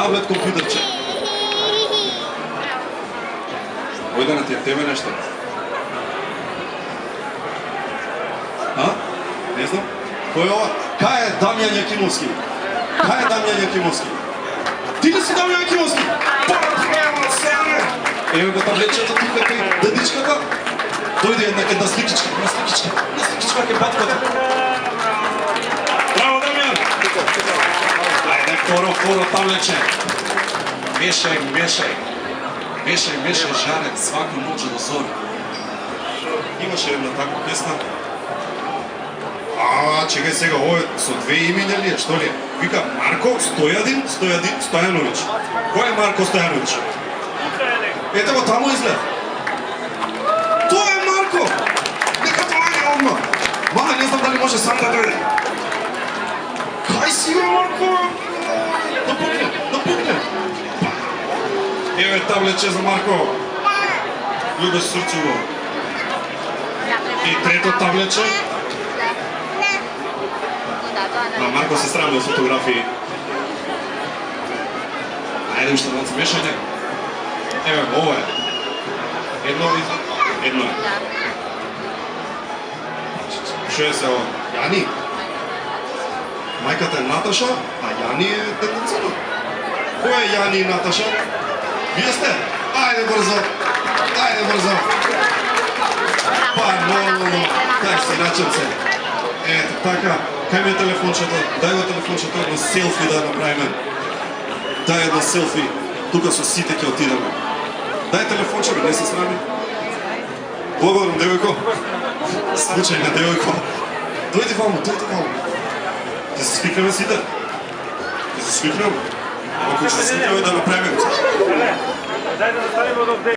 таблет компјутерче. Ојде на тебе нешто. А? Не знам. Кој е ова? Кај е Дамјан Јакимовски? Кај е Дамјан Јакимовски? Ти ли си Дамјан Јакимовски? Ево го таблетчето тука кај дедичката. Дојде една сликичка, ке патката. Браво, Дамјан! Ајде, коро, таблетче. Вешај, жарек, свака ноќ до зори. Имаше една таква песна. Чекај сега, ово е со две имиња ли е, што ли е? Вика Марко Стојановиќ. Кој е Марко Стојановиќ? Ете го таму изглед. Тоа е Марко! Нека дојде одма. Мама, не знам дали може сам да дојде. Кај си бе, Марко? Да пукне. Еве таблетче за Марко. Љубеш срцево. И трето таблетче. Марко се срами од фотографии. Ајде уште малку мешање. Еве, ова е. Едно е. Што е се ова? Јани? Мајката е Наташа, а Јани е детенцето. Кој е Јани и Наташа? Вие сте? Ајде брзо. Па, нормално. Так се, начам се. Ето, така. Кај ми е телефончето? Дај го телефончето, едно селфи да направиме. Дај едно селфи. Тука со сите ќе отидеме. Дај телефончето, не се срами. Благодарам, девојко. Случајна девојко. Дојди ваму. Ќе се свикнеме сите. Ако ќе се свикнеме да направиме. Дај да наставиме од овде.